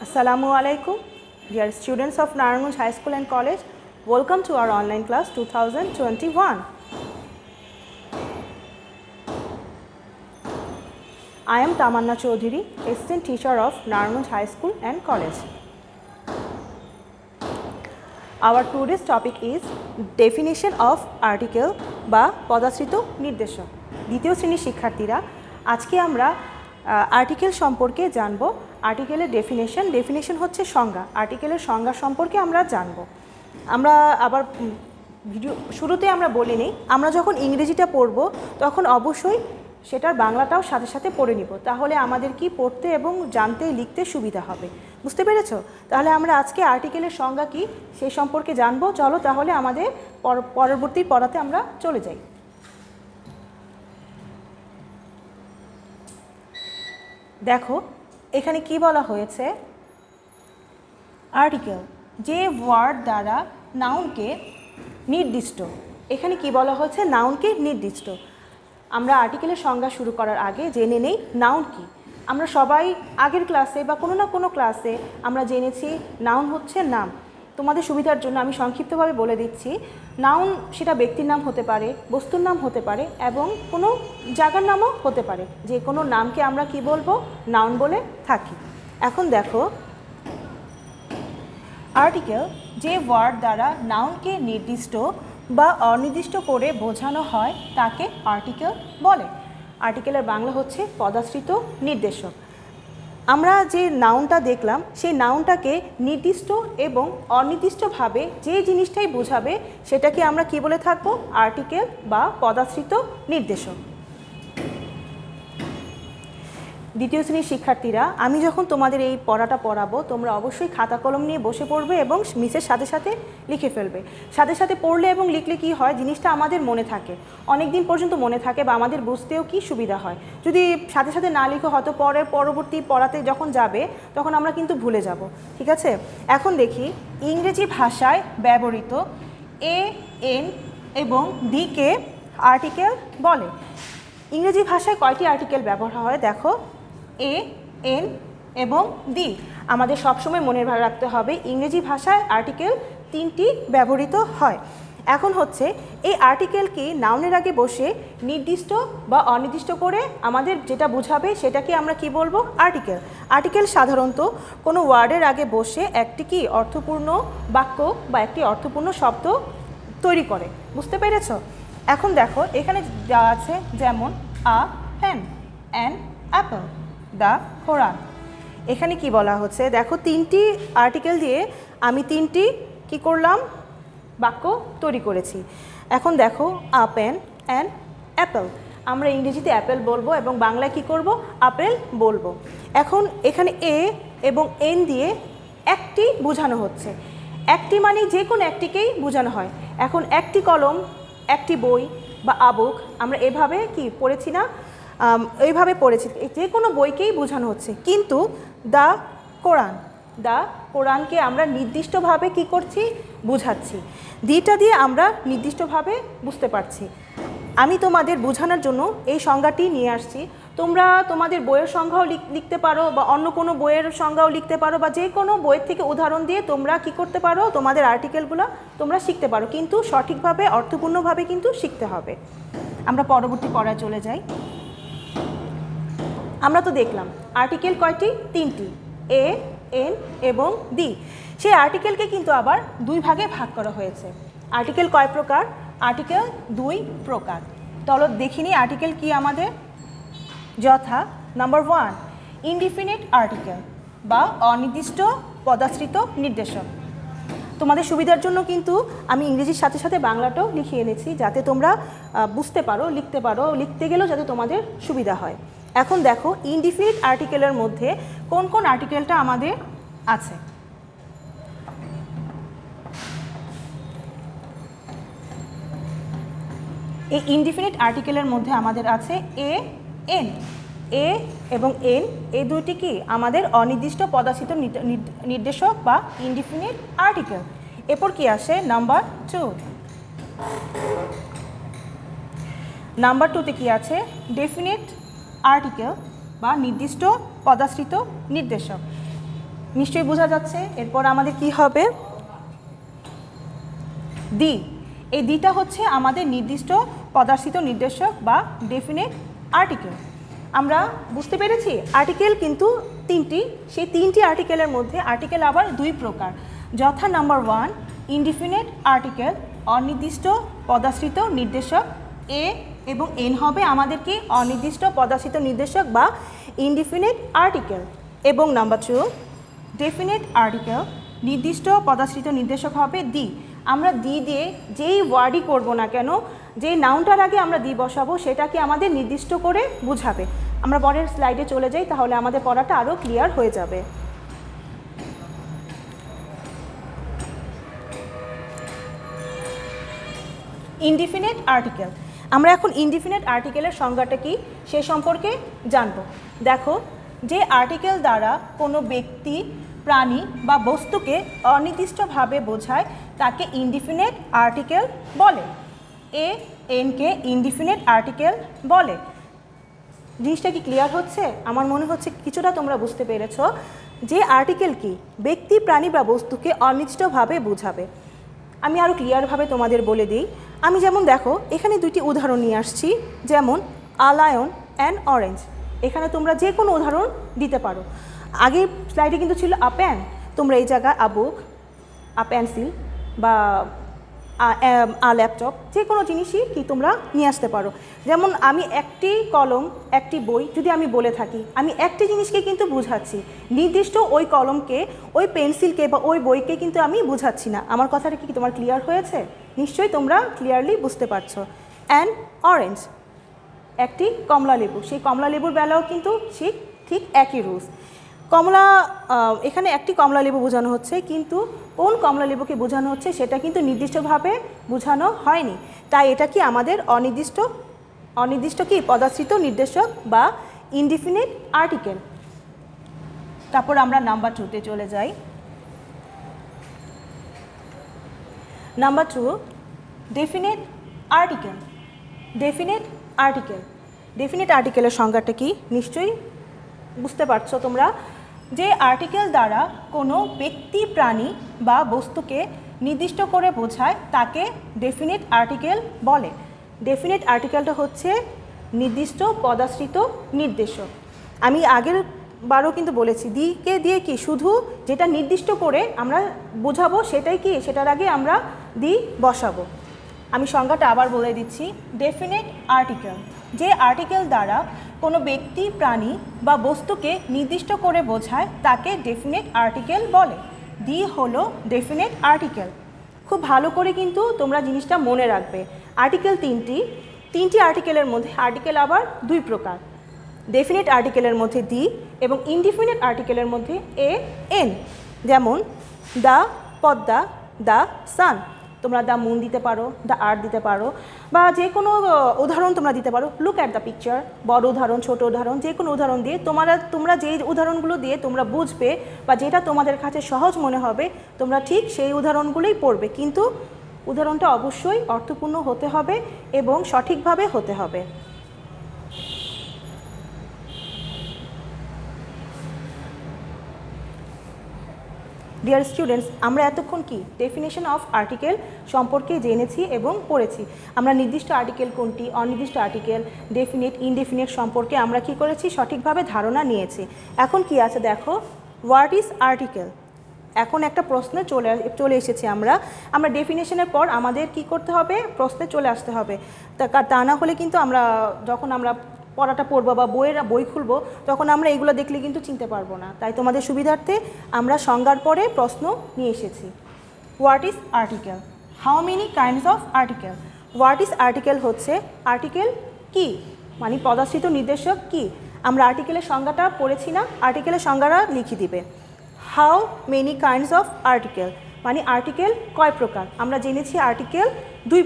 Assalamu alaikum, dear students of Narayanganj High School and College. Welcome to our online class 2021. I am Tamanna Chaudhary, assistant teacher of Narayanganj High School and College. Our today's topic is definition of article বা পদাশ্রিত নির্দেশক। দ্বিতীয় শ্রেণীর শিক্ষার্থীরা আজকে আমরা article সম্পর্কে জানব। আর্টিকেলের definition হচ্ছে সংজ্ঞা। আর্টিকেলের সংজ্ঞা সম্পর্কে আমরা জানব। আমরা আবার ভিডিও শুরুতে আমরা বলে নিই, আমরা যখন ইংরেজিটা পড়ব তখন অবশ্যই সেটার বাংলাটাও সাথে সাথে পড়ে নিব, তাহলে আমাদের কি পড়তে এবং জানতে লিখতে সুবিধা হবে। বুঝতে পেরেছো? তাহলে আমরা আজকে আর্টিকেলের সংজ্ঞা কি সেই সম্পর্কে জানবো। চলো তাহলে আমাদের পরবর্তী পড়াতে আমরা চলে যাই। দেখো এখানে কি বলা হয়েছে, আর্টিকেল যে ওয়ার্ড দ্বারা নাউনকে নির্দিষ্ট। এখানে কি বলা হয়েছে, নাউনকে নির্দিষ্ট। আমরা আর্টিকেলের সংজ্ঞা শুরু করার আগে জেনে নেই নাউন কি। আমরা সবাই আগের ক্লাসে বা কোনো না কোনো ক্লাসে আমরা জেনেছি নাউন হচ্ছে নাম। তোমাদের সুবিধার জন্য আমি সংক্ষিপ্তভাবে বলে দিচ্ছি, নাউন সেটা ব্যক্তির নাম হতে পারে, বস্তুর নাম হতে পারে এবং কোনো জায়গার নামও হতে পারে। যে কোনো নামকে আমরা কি বলবো, নাউন বলে থাকি। এখন দেখো, আর্টিকেল যে ওয়ার্ড দ্বারা নাউনকে নির্দিষ্ট বা অনির্দিষ্ট করে বোঝানো হয় তাকে আর্টিকেল বলে। আর্টিকেলের বাংলা হচ্ছে পদাশ্রিত নির্দেশক। আমরা যে নাউনটা দেখলাম সেই নাউনটাকে নির্দিষ্ট এবং অনির্দিষ্টভাবে যে জিনিসটাই বোঝাবে সেটাকে আমরা কি বলে থাকবো, আর্টিকেল বা পদাশ্রিত নির্দেশক। দ্বিতীয় শ্রেণীর শিক্ষার্থীরা, আমি যখন তোমাদের এই পড়াটা পড়াবো তোমরা অবশ্যই খাতা কলম নিয়ে বসে পড়বে এবং মিসের সাথে সাথে লিখে ফেলবে। সাথে সাথে পড়লে এবং লিখলে কি হয়, জিনিসটা আমাদের মনে থাকে, অনেক দিন পর্যন্ত মনে থাকে বা আমাদের বুঝতেও কি সুবিধা হয়। যদি সাথে সাথে না লিখো হয়তো পরবর্তী পড়াতে যখন যাবে তখন আমরা কিন্তু ভুলে যাব। ঠিক আছে, এখন দেখি ইংরেজি ভাষায় ব্যবহৃত এ, এন এবং দিকে আর্টিকেল বলে। ইংরেজি ভাষায় কয়টি আর্টিকেল ব্যবহার হয় দেখো, এ, এন এবং দি। আমাদের সবসময় মনে রাখতে হবে ইংরেজি ভাষায় আর্টিকেল 3টি ব্যবহৃত হয়। এখন হচ্ছে এই আর্টিকেল কি নাউনের আগে বসে নির্দিষ্ট বা অনির্দিষ্ট করে আমাদের যেটা বোঝাবে সেটাকে আমরা কি বলবো, আর্টিকেল। আর্টিকেল সাধারণত কোনো ওয়ার্ডের আগে বসে একটি কি অর্থপূর্ণ বাক্য বা একটি অর্থপূর্ণ শব্দ তৈরি করে। বুঝতে পেরেছ? এখন দেখো এখানে যা আছে, যেমন a pen, an apple, the Quran. এখানে কি বলা হচ্ছে দেখো, 3টি আর্টিকেল দিয়ে আমি 3টি কি করলাম, বাক্য তৈরি করেছি। এখন দেখো আ পেন অ্যান অ্যাপল, আমরা ইংরেজিতে অ্যাপেল বলবো এবং বাংলায় কি করব, আপেল বলবো। এখন এখানে এ এবং এন দিয়ে একটি বোঝানো হচ্ছে। একটি মানে যে কোনো একটিকেই বোঝানো হয়। এখন একটি কলম, একটি বই বা আবুক, আমরা এভাবে কি পড়েছি না, এইভাবে পড়েছি, যে কোনো বইকেই বোঝানো হচ্ছে। কিন্তু দ্য কোরআনকে আমরা নির্দিষ্টভাবে কি করছি, বোঝাচ্ছি। দিটা দিয়ে আমরা নির্দিষ্টভাবে বুঝতে পারছি। আমি তোমাদের বোঝানোর জন্য এই সংজ্ঞাটি নিয়ে আসছি। তোমরা তোমাদের বইয়ের সংজ্ঞাও লিখতে পারো বা অন্য কোনো বইয়ের সংজ্ঞাও লিখতে পারো বা যে কোনো বইয়ের থেকে উদাহরণ দিয়ে তোমরা কি করতে পারো, তোমাদের আর্টিকেলগুলো তোমরা শিখতে পারো, কিন্তু সঠিকভাবে অর্থপূর্ণভাবে কিন্তু শিখতে হবে। আমরা পরবর্তী পড়ায় চলে যাই। আমরা তো দেখলাম আর্টিকেল কয়টি, 3টি, এ, এন এবং দি। সেই আর্টিকেলকে কিন্তু আবার 2 ভাগে ভাগ করা হয়েছে। আর্টিকেল কয় প্রকার, আর্টিকেল 2 প্রকার। চলো দেখিনি আর্টিকেল কি আমাদের, যথা নাম্বার 1 ইনডিফিনিট আর্টিকেল বা অনির্দিষ্ট পদাশ্রিত নির্দেশক। তোমাদের সুবিধার জন্য কিন্তু আমি ইংরেজির সাথে সাথে বাংলাটাও লিখিয়ে এনেছি, যাতে তোমরা বুঝতে পারো, লিখতে পারো, লিখতে গেলেও যাতে তোমাদের সুবিধা হয়। এখন দেখো ইনডিফিনিট আর্টিকেলের মধ্যে কোন কোন আর্টিকেলটা আমাদের আছে। এই ইনডিফিনিট আর্টিকেলের মধ্যে আমাদের আছে এ, এন। এ এবং এন এই দুইটি কি আমাদের অনির্দিষ্ট পদাশ্রিত নির্দেশক বা ইনডিফিনিট আর্টিকেল। এরপর কি আসে নাম্বার 2। নাম্বার 2তে কি আছে, ডেফিনিট আর্টিকেল বা নির্দিষ্ট পদাশ্রিত নির্দেশক। নিশ্চয়ই বোঝা যাচ্ছে। এরপর আমাদের কি হবে, দি। এই দিটা হচ্ছে আমাদের নির্দিষ্ট পদার্থিত নির্দেশক বা ডেফিনেট আর্টিকেল। আমরা বুঝতে পেরেছি আর্টিকেল কিন্তু তিনটি, সেই তিনটি আর্টিকেলের মধ্যে আর্টিকেল আবার দুই প্রকার, যথা নাম্বার 1 ইনডিফিনিট আর্টিকেল, অনির্দিষ্ট পদাশ্রিত নির্দেশক। এ এবং এন হবে আমাদের কি অনির্দিষ্ট পদাশ্রিত নির্দেশক বা ইনডিফিনিট আর্টিকেল। এবং নাম্বার 2 ডেফিনিট আর্টিকেল, নির্দিষ্ট পদাশ্রিত নির্দেশক হবে দি। আমরা দি দিয়ে যেই ওয়ার্ডই করব না কেন, যেই নাউনটার আগে আমরা দি বসাবো সেটাকে আমাদের নির্দিষ্ট করে বুঝাবে। আমরা পরের স্লাইডে চলে যাই, তাহলে আমাদের পড়াটা আরও ক্লিয়ার হয়ে যাবে। Indefinite article. আমরা এখন ইনডিফিনিট আর্টিকেলের সংজ্ঞাটা কি সে সম্পর্কে জানব। দেখো, যে আর্টিকেল দ্বারা কোনো ব্যক্তি, প্রাণী বা বস্তুকে অনির্দিষ্টভাবে বোঝায় তাকে ইনডিফিনিট আর্টিকেল বলে। এ এনকে ইনডিফিনিট আর্টিকেল বলে। জিনিসটা কি ক্লিয়ার হচ্ছে? আমার মনে হচ্ছে কিছুটা তোমরা বুঝতে পেরেছ। যে আর্টিকেল কি ব্যক্তি, প্রাণী বা বস্তুকে অনির্দিষ্টভাবে বোঝাবে। আমি আরও ক্লিয়ারভাবে তোমাদের বলে দিই। আমি যেমন দেখো এখানে দুইটি উদাহরণ নিয়ে আসছি, যেমন আ লায়ন অ্যান্ড অরেঞ্জ। এখানে তোমরা যে কোনো উদাহরণ দিতে পারো। আগের স্লাইডে কিন্তু ছিল আ পেন, তোমরা এই জায়গায় আ বুক, আ পেন্সিল বা আ ল্যাপটপ, যে কোনো জিনিসই কি তোমরা নিয়ে আসতে পারো। যেমন আমি একটি কলম, একটি বই যদি আমি বলে থাকি, আমি একটি জিনিসকে কিন্তু বুঝাচ্ছি, নির্দিষ্ট ওই কলমকে, ওই পেন্সিলকে বা ওই বইকে কিন্তু আমি বুঝাচ্ছি না। আমার কথাটা কি তোমার ক্লিয়ার হয়েছে? নিশ্চয়ই তোমরা ক্লিয়ারলি বুঝতে পারছো। অ্যান্ড অরেঞ্জ, একটি কমলা লেবু, সেই কমলা লেবুর বেলাও কিন্তু ঠিক একই রুলস। কমলা, এখানে একটি কমলা লেবু বোঝানো হচ্ছে, কিন্তু কোন কমলা লেবুকে বোঝানো হচ্ছে সেটা কিন্তু নির্দিষ্টভাবে বোঝানো হয়নি। তাই এটা কি আমাদের অনির্দিষ্ট কি পদাশ্রিত নির্দেশক বা ইনডিফিনিট আর্টিকেল। তারপর আমরা নাম্বার 2তে চলে যাই। Number 2 definite article. Definite article, definite আর্টিকেলের সংজ্ঞাটা কি নিশ্চয়ই বুঝতে পারছো তোমরা। যে আর্টিকেল দ্বারা কোনো ব্যক্তি, প্রাণী বা বস্তুকে নির্দিষ্ট করে বোঝায় তাকে ডেফিনিট আর্টিকেল বলে। ডেফিনিট আর্টিকেলটা হচ্ছে নির্দিষ্ট পদাশ্রিত নির্দেশক। আমি আগের বারও কিন্তু বলেছি, দিকে দিয়ে কি শুধু যেটা নির্দিষ্ট করে আমরা বোঝাবো সেটাই কি, সেটার আগে আমরা দি বসাবো। আমি সংজ্ঞাটা আবার বলে দিচ্ছি। ডেফিনিট আর্টিকেল, যে আর্টিকেল দ্বারা কোনো ব্যক্তি, প্রাণী বা বস্তুকে নির্দিষ্ট করে বোঝায় তাকে ডেফিনিট আর্টিকেল বলে। দি হলো ডেফিনিট আর্টিকেল। খুব ভালো করে কিন্তু তোমরা জিনিসটা মনে রাখবে। আর্টিকেল তিনটি আর্টিকেলের মধ্যে আর্টিকেল আবার দুই প্রকার। ডেফিনিট আর্টিকেলের মধ্যে দি এবং ইনডিফিনিট আর্টিকেলের মধ্যে এ এন। যেমন দ্য পদ্মা, দ্য সান। তোমরা দ্য মুন দিতে পারো, দ্য আর্থ দিতে পারো, বা যে কোনো উদাহরণ তোমরা দিতে পারো। লুক অ্যাট দ্য পিকচার, বড় উদাহরণ, ছোট উদাহরণ, যে কোনো উদাহরণ দিয়ে তোমরা যেই উদাহরণগুলো দিয়ে তোমরা বুঝবে বা যেটা তোমাদের কাছে সহজ মনে হবে তোমরা ঠিক সেই উদাহরণগুলোই পড়বে, কিন্তু উদাহরণটা অবশ্যই অর্থপূর্ণ হতে হবে এবং সঠিকভাবে হতে হবে। ডিয়ার স্টুডেন্টস, আমরা এতক্ষণ কি ডেফিনেশন অফ আর্টিকেল সম্পর্কে জেনেছি এবং পড়েছি। আমরা নির্দিষ্ট আর্টিকেল কোনটি, অনির্দিষ্ট আর্টিকেল, ডেফিনিট, ইনডেফিনিট সম্পর্কে আমরা কি করেছি, সঠিকভাবে ধারণা নিয়েছি। এখন কি আছে দেখো, হোয়াট ইজ আর্টিকেল। এখন একটা প্রশ্নে চলে এসেছি আমরা ডেফিনেশনের পর আমাদের কি করতে হবে, প্রশ্নে চলে আসতে হবে। তা না হলে কিন্তু যখন আমরা পড়াটা পড়বো বা বই খুলবো তখন আমরা এগুলো দেখলে কিন্তু চিনতে পারবো না। তাই তোমাদের সুবিধার্থে আমরা সংজ্ঞার পরে প্রশ্ন নিয়ে এসেছি। What is article, how many kinds of article. What is article হচ্ছে আর্টিকেল কি, মানে পদাশ্রিত নির্দেশক কি। আমরা আর্টিকেলের সংজ্ঞাটা পড়েছি না, আর্টিকেলের সংজ্ঞাটা লিখে দিবে। How many kinds of article মানে আর্টিকেল কয় প্রকার। আমরা জেনেছি আর্টিকেল দুই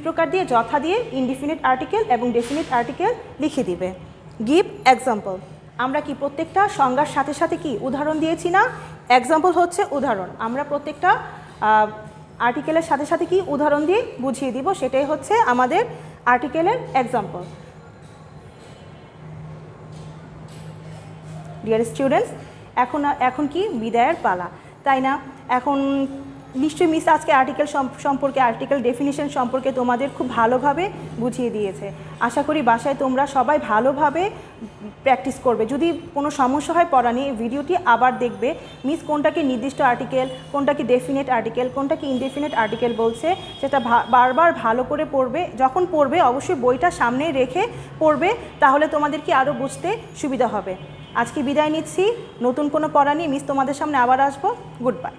প্রকার দিয়ে যথা দিয়ে ইনডিফিনিট আর্টিকেল এবং ডেফিনিট আর্টিকেল লিখে দিবে। গিভ এক্সাম্পল, আমরা কি প্রত্যেকটা সংজ্ঞার সাথে সাথে কি উদাহরণ দিয়েছি না। এক্সাম্পল হচ্ছে উদাহরণ, আমরা প্রত্যেকটা আর্টিকেলের সাথে সাথে কি উদাহরণ দিয়ে বুঝিয়ে দিব, সেটাই হচ্ছে আমাদের আর্টিকেলের এক্সাম্পল। ডিয়ার স্টুডেন্টস, এখন কি বিদায়ের পালা, তাই না? এখন নিশ্চয়ই মিস আজকে আর্টিকেল সম্পর্কে, আর্টিকেল ডেফিনিশন সম্পর্কে তোমাদের খুব ভালোভাবে বুঝিয়ে দিয়েছে। আশা করি বাসায় তোমরা সবাই ভালোভাবে প্র্যাকটিস করবে। যদি কোনো সমস্যা হয় পড়া নিয়ে, ভিডিওটি আবার দেখবে। মিস কোনটাকে নির্দিষ্ট আর্টিকেল, কোনটাকে ডেফিনেট আর্টিকেল, কোনটাকে ইনডেফিনেট আর্টিকেল বলছে সেটা বারবার ভালো করে পড়বে। যখন পড়বে অবশ্যই বইটা সামনে রেখে পড়বে, তাহলে তোমাদের কি আরও বুঝতে সুবিধা হবে। আজকে বিদায় নিচ্ছি, নতুন কোনো পড়া নিয়ে মিস তোমাদের সামনে আবার আসবো। Good bye.